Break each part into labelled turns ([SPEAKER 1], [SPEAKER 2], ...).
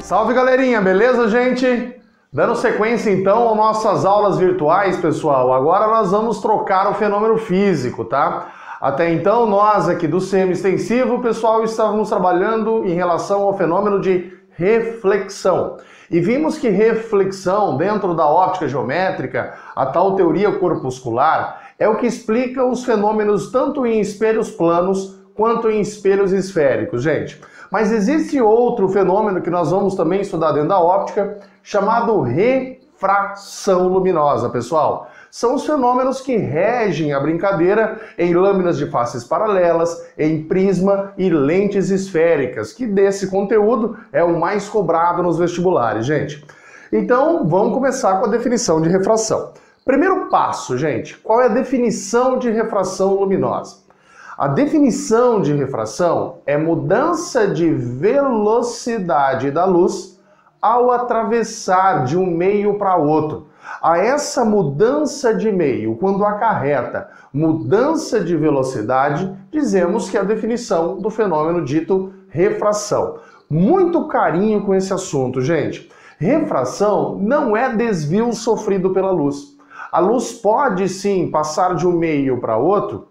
[SPEAKER 1] Salve galerinha, beleza gente? Dando sequência então às nossas aulas virtuais, pessoal, agora nós vamos trocar o fenômeno físico, tá? Até então nós aqui do semi-extensivo, pessoal, estávamos trabalhando em relação ao fenômeno de reflexão. E vimos que reflexão dentro da óptica geométrica, a tal teoria corpuscular, é o que explica os fenômenos tanto em espelhos planos quanto em espelhos esféricos, gente. Mas existe outro fenômeno que nós vamos também estudar dentro da óptica, chamado refração luminosa, pessoal. São os fenômenos que regem a brincadeira em lâminas de faces paralelas, em prisma e lentes esféricas, que desse conteúdo é o mais cobrado nos vestibulares, gente. Então, vamos começar com a definição de refração. Primeiro passo, gente, qual é a definição de refração luminosa? A definição de refração é mudança de velocidade da luz ao atravessar de um meio para outro. A essa mudança de meio, quando acarreta mudança de velocidade, dizemos que é a definição do fenômeno dito refração. Muito carinho com esse assunto, gente. Refração não é desvio sofrido pela luz. A luz pode sim passar de um meio para outro,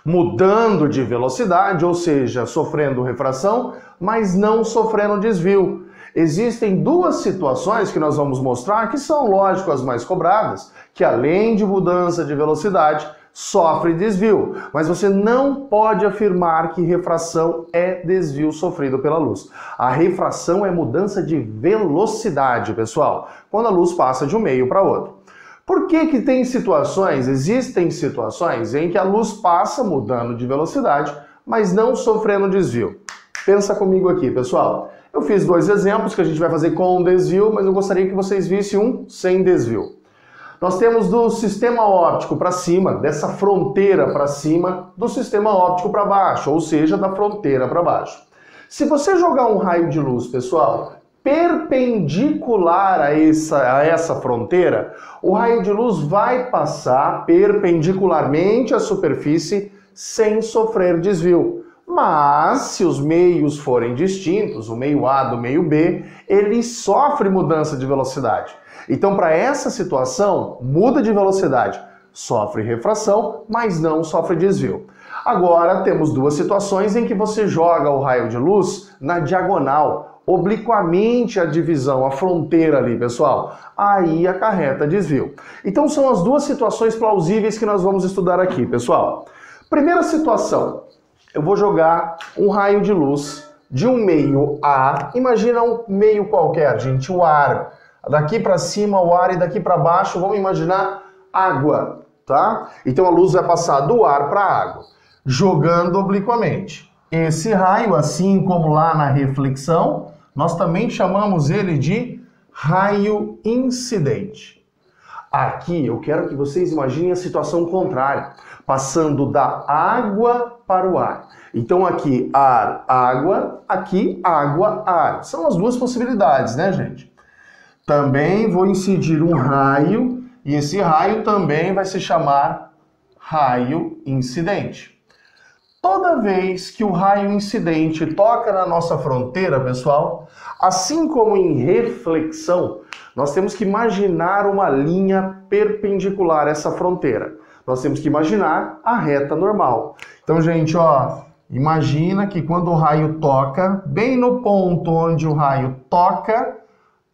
[SPEAKER 1] mudando de velocidade, ou seja, sofrendo refração, mas não sofrendo desvio. Existem duas situações que nós vamos mostrar que são, lógico, as mais cobradas, que além de mudança de velocidade, sofre desvio. Mas você não pode afirmar que refração é desvio sofrido pela luz. A refração é mudança de velocidade, pessoal, quando a luz passa de um meio para outro. Por que que existem situações em que a luz passa mudando de velocidade, mas não sofrendo desvio? Pensa comigo aqui, pessoal. Eu fiz dois exemplos que a gente vai fazer com desvio, mas eu gostaria que vocês vissem um sem desvio. Nós temos do sistema óptico para cima, dessa fronteira para cima, do sistema óptico para baixo, ou seja, da fronteira para baixo. Se você jogar um raio de luz, pessoal, perpendicular a essa fronteira, o raio de luz vai passar perpendicularmente à superfície sem sofrer desvio. Mas, se os meios forem distintos, o meio A do meio B, ele sofre mudança de velocidade. Então, para essa situação, muda de velocidade, sofre refração, mas não sofre desvio. Agora, temos duas situações em que você joga o raio de luz na diagonal, obliquamente a divisão, a fronteira ali, pessoal. Aí acarreta desvio. Então, são as duas situações plausíveis que nós vamos estudar aqui, pessoal. Primeira situação. Eu vou jogar um raio de luz de um meio A. Imagina um meio qualquer, gente, o ar. Daqui para cima o ar e daqui para baixo, vamos imaginar água, tá? Então a luz vai passar do ar para a água, jogando obliquamente. Esse raio, assim como lá na reflexão, nós também chamamos ele de raio incidente. Aqui eu quero que vocês imaginem a situação contrária, passando da água para o ar. Então aqui ar, água, aqui água, ar. São as duas possibilidades, né, gente? Também vou incidir um raio, e esse raio também vai se chamar raio incidente. Toda vez que o raio incidente toca na nossa fronteira, pessoal, assim como em reflexão, nós temos que imaginar uma linha perpendicular a essa fronteira. Nós temos que imaginar a reta normal. Então, gente, ó, imagina que quando o raio toca, bem no ponto onde o raio toca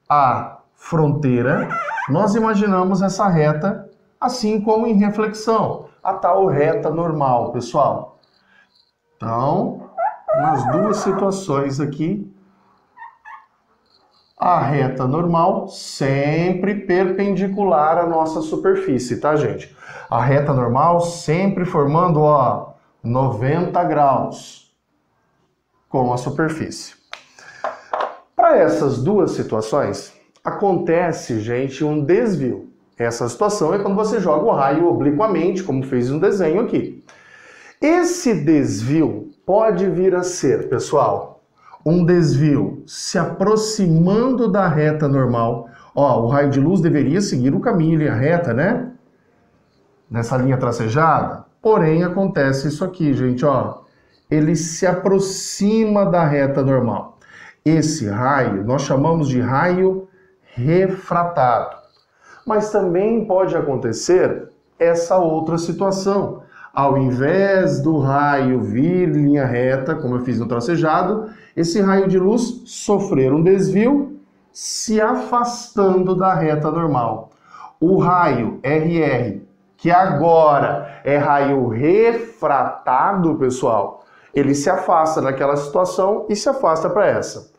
[SPEAKER 1] a fronteira, nós imaginamos essa reta assim como em reflexão, a tal reta normal, pessoal. Então, nas duas situações aqui, a reta normal sempre perpendicular à nossa superfície, tá, gente? A reta normal sempre formando, ó, 90 graus com a superfície. Para essas duas situações, acontece, gente, um desvio. Essa situação é quando você joga o raio obliquamente, como fez no desenho aqui. Esse desvio pode vir a ser, pessoal, um desvio se aproximando da reta normal. Ó, o raio de luz deveria seguir o caminho em linha reta, né? Nessa linha tracejada. Porém, acontece isso aqui, gente, ó. Ele se aproxima da reta normal. Esse raio nós chamamos de raio refratado. Mas também pode acontecer essa outra situação. Ao invés do raio vir em linha reta, como eu fiz no tracejado, esse raio de luz sofrer um desvio, se afastando da reta normal. O raio RR, que agora é raio refratado, pessoal, ele se afasta daquela situação e se afasta para essa.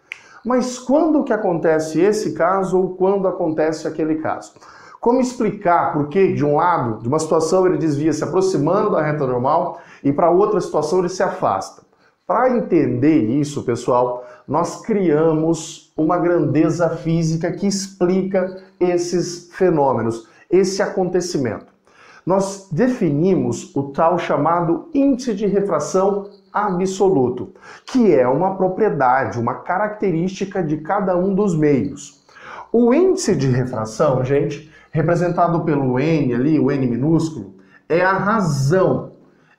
[SPEAKER 1] Mas quando que acontece esse caso ou quando acontece aquele caso? Como explicar por que de um lado, de uma situação, ele desvia se aproximando da reta normal e para outra situação ele se afasta? Para entender isso, pessoal, nós criamos uma grandeza física que explica esses fenômenos, esse acontecimento. Nós definimos o tal chamado índice de refração absoluto, que é uma propriedade, uma característica de cada um dos meios. O índice de refração, gente, representado pelo N ali, o N minúsculo, é a razão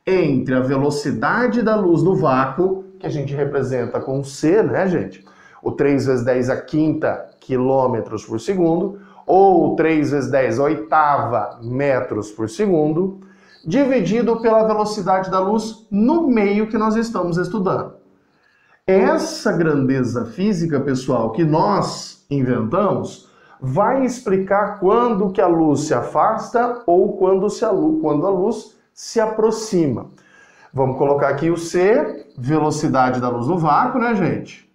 [SPEAKER 1] entre a velocidade da luz no vácuo, que a gente representa com C, né, gente? O 3 vezes 10 a quinta quilômetros por segundo, ou 3 vezes 10 a oitava metros por segundo, dividido pela velocidade da luz no meio que nós estamos estudando. Essa grandeza física, pessoal, que nós inventamos, vai explicar quando que a luz se afasta ou quando a luz se aproxima. Vamos colocar aqui o C, velocidade da luz no vácuo, né, gente?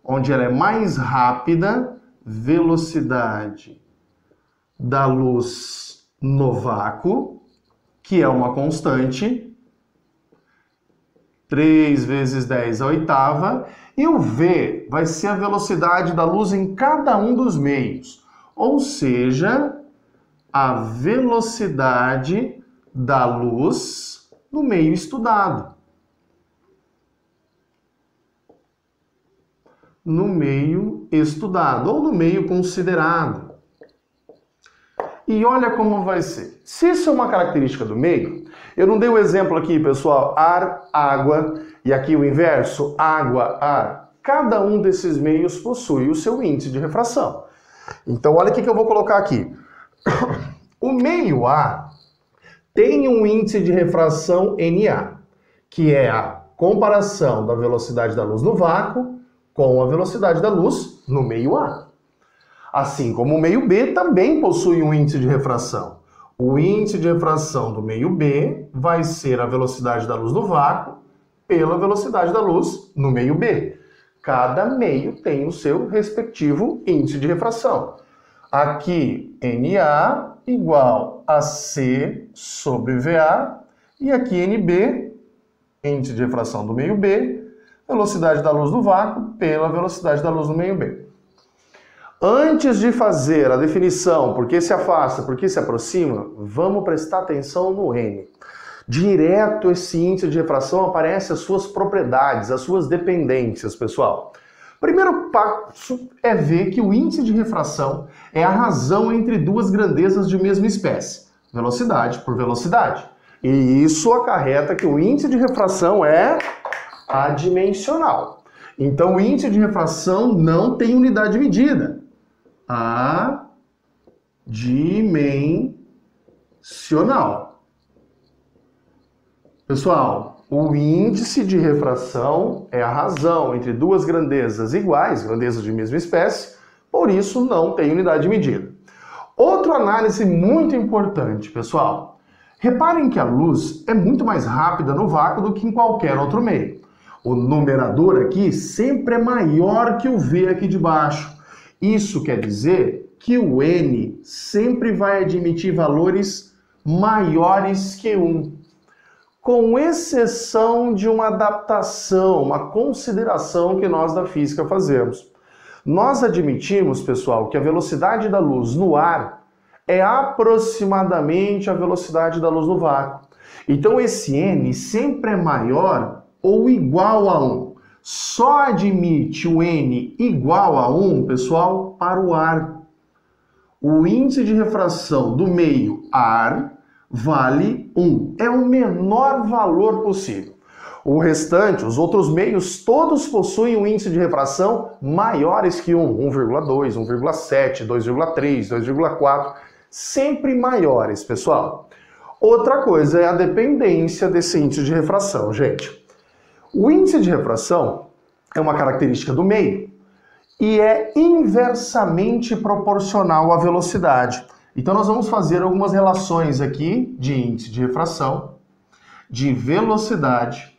[SPEAKER 1] Onde ela é mais rápida, velocidade da luz no vácuo, que é uma constante, 3 vezes 10 a oitava, e o V vai ser a velocidade da luz em cada um dos meios, ou seja, a velocidade da luz no meio estudado. No meio estudado, ou no meio considerado. E olha como vai ser. Se isso é uma característica do meio, eu não dei o exemplo aqui, pessoal, ar, água, e aqui o inverso, água, ar. Cada um desses meios possui o seu índice de refração. Então, olha o que eu vou colocar aqui. O meio A tem um índice de refração NA, que é a comparação da velocidade da luz no vácuo com a velocidade da luz no meio A. Assim como o meio B também possui um índice de refração. O índice de refração do meio B vai ser a velocidade da luz no vácuo pela velocidade da luz no meio B. Cada meio tem o seu respectivo índice de refração. Aqui, NA igual a C sobre VA, e aqui NB, índice de refração do meio B, velocidade da luz no vácuo pela velocidade da luz no meio B. Antes de fazer a definição por que se afasta, por que se aproxima, vamos prestar atenção no N. Direto esse índice de refração aparece as suas propriedades, as suas dependências, pessoal. Primeiro passo é ver que o índice de refração é a razão entre duas grandezas de mesma espécie, velocidade por velocidade. E isso acarreta que o índice de refração é adimensional. Então o índice de refração não tem unidade de medida. Adimensional. Pessoal, o índice de refração é a razão entre duas grandezas iguais, grandezas de mesma espécie, por isso não tem unidade de medida. Outra análise muito importante, pessoal. Reparem que a luz é muito mais rápida no vácuo do que em qualquer outro meio. O numerador aqui sempre é maior que o V aqui de baixo. Isso quer dizer que o N sempre vai admitir valores maiores que 1. Com exceção de uma adaptação, uma consideração que nós da física fazemos. Nós admitimos, pessoal, que a velocidade da luz no ar é aproximadamente a velocidade da luz no vácuo. Então esse N sempre é maior ou igual a 1. Só admite o N igual a 1, pessoal, para o ar. O índice de refração do meio ar vale 1. É o menor valor possível. O restante, os outros meios, todos possuem um índice de refração maiores que 1,2, 1,7, 2,3, 2,4, sempre maiores, pessoal. Outra coisa é a dependência desse índice de refração, gente. O índice de refração é uma característica do meio e é inversamente proporcional à velocidade. Então nós vamos fazer algumas relações aqui de índice de refração, de velocidade,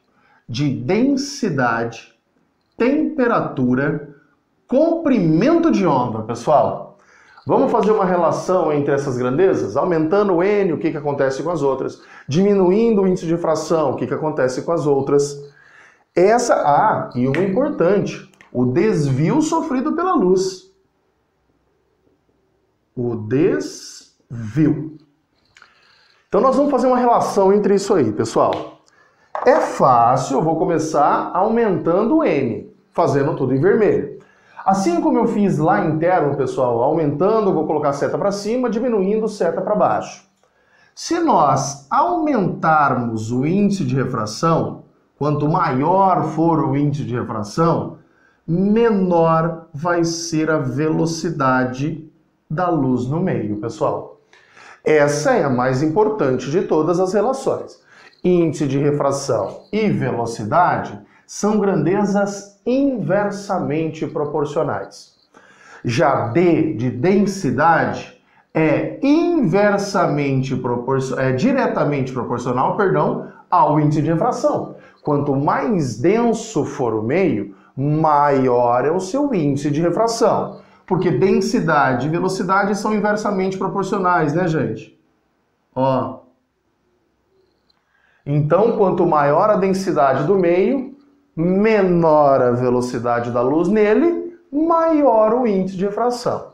[SPEAKER 1] de densidade, temperatura, comprimento de onda, pessoal. Vamos fazer uma relação entre essas grandezas? Aumentando o N, o que acontece com as outras? Diminuindo o índice de refração, o que acontece com as outras? E uma importante, o desvio sofrido pela luz. O desvio. Então nós vamos fazer uma relação entre isso aí, pessoal. É fácil, eu vou começar aumentando o N, fazendo tudo em vermelho. Assim como eu fiz lá interno, pessoal, aumentando, eu vou colocar a seta para cima, diminuindo seta para baixo. Se nós aumentarmos o índice de refração, quanto maior for o índice de refração, menor vai ser a velocidade da luz no meio, pessoal. Essa é a mais importante de todas as relações. Índice de refração e velocidade são grandezas inversamente proporcionais. Já D de densidade é diretamente proporcional, ao índice de refração. Quanto mais denso for o meio, maior é o seu índice de refração. Porque densidade e velocidade são inversamente proporcionais, né, gente? Ó. Então, quanto maior a densidade do meio, menor a velocidade da luz nele, maior o índice de refração.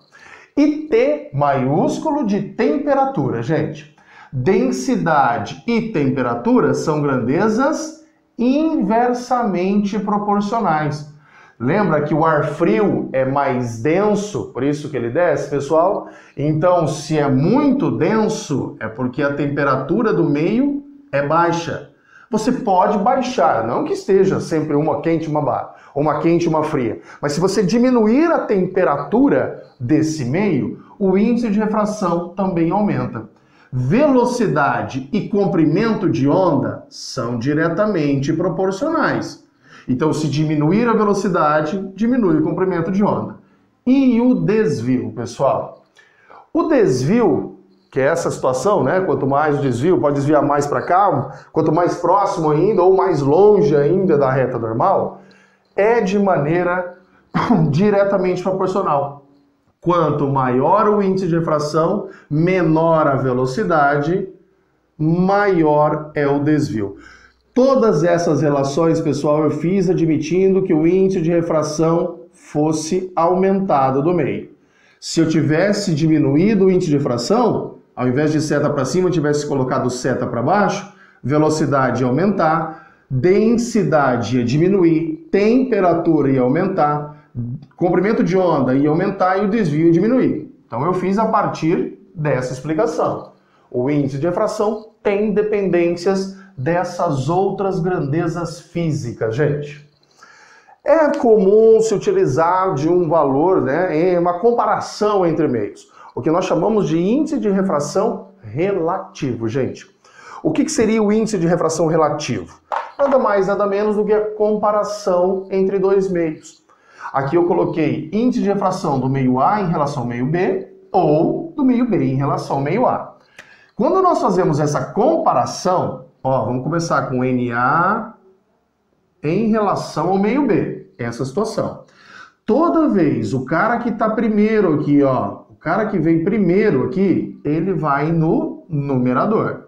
[SPEAKER 1] E T maiúsculo de temperatura, gente. Densidade e temperatura são grandezas inversamente proporcionais. Lembra que o ar frio é mais denso, por isso que ele desce, pessoal? Então, se é muito denso, é porque a temperatura do meio é baixa. Você pode baixar, não que esteja sempre uma quente e uma quente e uma fria, mas se você diminuir a temperatura desse meio, o índice de refração também aumenta. Velocidade e comprimento de onda são diretamente proporcionais. Então, se diminuir a velocidade, diminui o comprimento de onda. E o desvio, pessoal? O desvio, que é essa situação, né? Quanto mais o desvio, pode desviar mais para cá, quanto mais próximo ainda ou mais longe ainda da reta normal, é de maneira diretamente proporcional. Quanto maior o índice de refração, menor a velocidade, maior é o desvio. Todas essas relações, pessoal, eu fiz admitindo que o índice de refração fosse aumentado do meio. Se eu tivesse diminuído o índice de refração, ao invés de seta para cima, eu tivesse colocado seta para baixo, velocidade ia aumentar, densidade ia diminuir, temperatura ia aumentar, comprimento de onda ia aumentar e o desvio ia diminuir. Então eu fiz a partir dessa explicação. O índice de refração tem dependências dessas outras grandezas físicas, gente. É comum se utilizar de um valor, em uma comparação entre meios, o que nós chamamos de índice de refração relativo, gente. O que seria o índice de refração relativo? Nada mais, nada menos do que a comparação entre dois meios. Aqui eu coloquei índice de refração do meio A em relação ao meio B ou do meio B em relação ao meio A. Quando nós fazemos essa comparação, vamos começar com NA em relação ao meio B, essa situação. Toda vez o cara que está primeiro aqui, o cara que vem primeiro aqui, ele vai no numerador.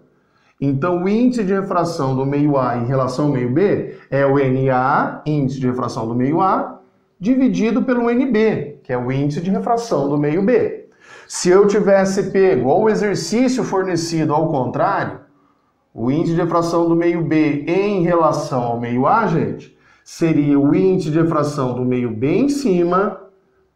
[SPEAKER 1] Então o índice de refração do meio A em relação ao meio B é o NA, índice de refração do meio A, dividido pelo NB, que é o índice de refração do meio B. Se eu tivesse pego o exercício fornecido ao contrário, o índice de refração do meio B em relação ao meio A, gente, seria o índice de refração do meio B em cima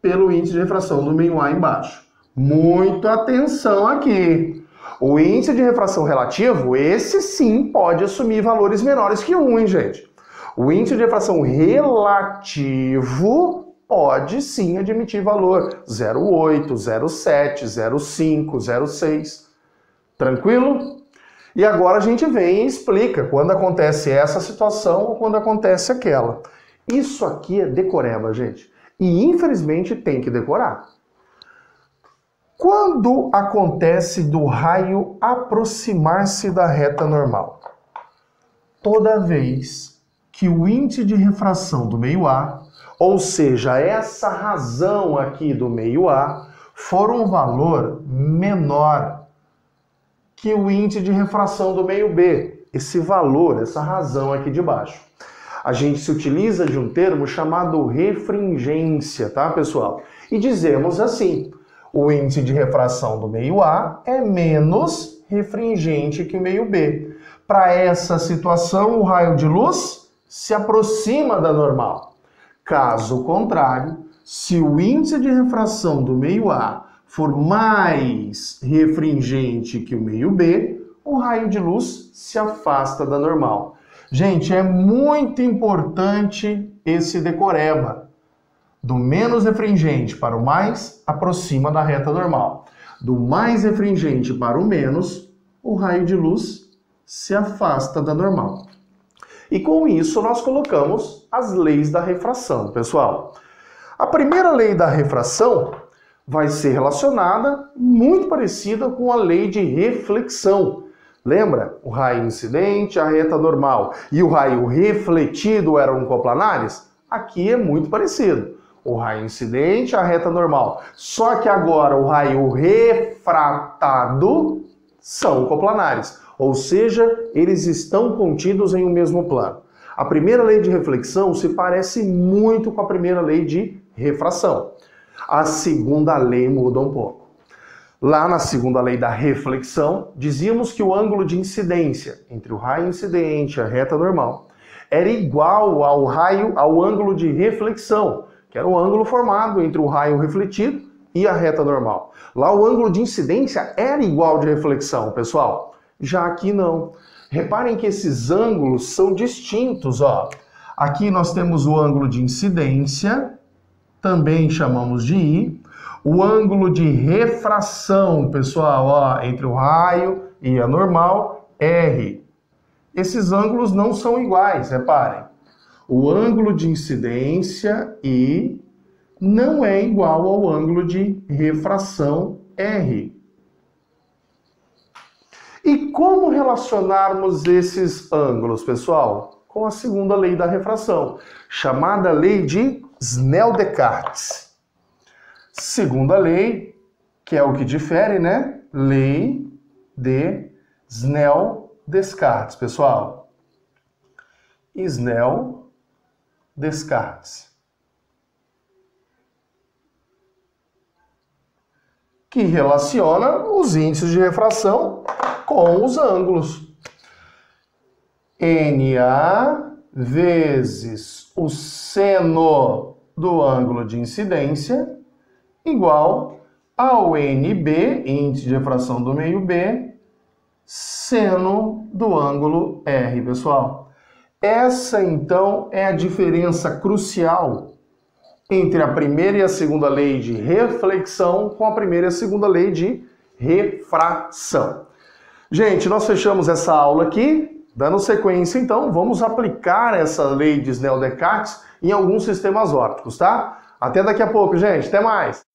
[SPEAKER 1] pelo índice de refração do meio A embaixo. Muita atenção aqui. O índice de refração relativo, esse sim pode assumir valores menores que 1, hein, gente? O índice de refração relativo pode sim admitir valor 0,8, 0,7, 0,5, 0,6. Tranquilo? E agora a gente vem e explica quando acontece essa situação ou quando acontece aquela. Isso aqui é decoreba, gente. E infelizmente tem que decorar. Quando acontece do raio aproximar-se da reta normal? Toda vez que o índice de refração do meio A, ou seja, essa razão aqui do meio A, for um valor menor que o índice de refração do meio B, esse valor, essa razão aqui de baixo. A gente se utiliza de um termo chamado refringência, tá, pessoal? E dizemos assim, o índice de refração do meio A é menos refringente que o meio B. Para essa situação, o raio de luz se aproxima da normal. Caso contrário, se o índice de refração do meio A for mais refringente que o meio B, o raio de luz se afasta da normal. Gente, é muito importante esse decoreba. Do menos refringente para o mais, aproxima da reta normal. Do mais refringente para o menos, o raio de luz se afasta da normal. E com isso nós colocamos as leis da refração, pessoal. A primeira lei da refração vai ser relacionada, muito parecida com a lei de reflexão. Lembra? O raio incidente, a reta normal e o raio refletido eram coplanares? Aqui é muito parecido. O raio incidente, a reta normal. Só que agora o raio refratado são coplanares. Ou seja, eles estão contidos em um mesmo plano. A primeira lei de reflexão se parece muito com a primeira lei de refração. A segunda lei muda um pouco. Lá na segunda lei da reflexão, dizíamos que o ângulo de incidência entre o raio incidente e a reta normal era igual ao ângulo de reflexão, que era o ângulo formado entre o raio refletido e a reta normal. Lá o ângulo de incidência era igual de reflexão, pessoal. Já aqui não. Reparem que esses ângulos são distintos, ó. Aqui nós temos o ângulo de incidência, também chamamos de I. O ângulo de refração, pessoal, ó, entre o raio e a normal, R. Esses ângulos não são iguais, reparem. O ângulo de incidência, I, não é igual ao ângulo de refração, R. E como relacionarmos esses ângulos, pessoal? Com a segunda lei da refração, chamada lei de Snell-Descartes. Segunda lei, que é o que difere, né? Lei de Snell-Descartes, pessoal. Snell-Descartes. Que relaciona os índices de refração com os ângulos. NA vezes o seno do ângulo de incidência igual ao NB, índice de refração do meio B, seno do ângulo R, pessoal. Essa, então, é a diferença crucial entre a primeira e a segunda lei de reflexão com a primeira e a segunda lei de refração. Gente, nós fechamos essa aula aqui. Dando sequência, então, vamos aplicar essa lei de Snell-Descartes em alguns sistemas ópticos, tá? Até daqui a pouco, gente. Até mais!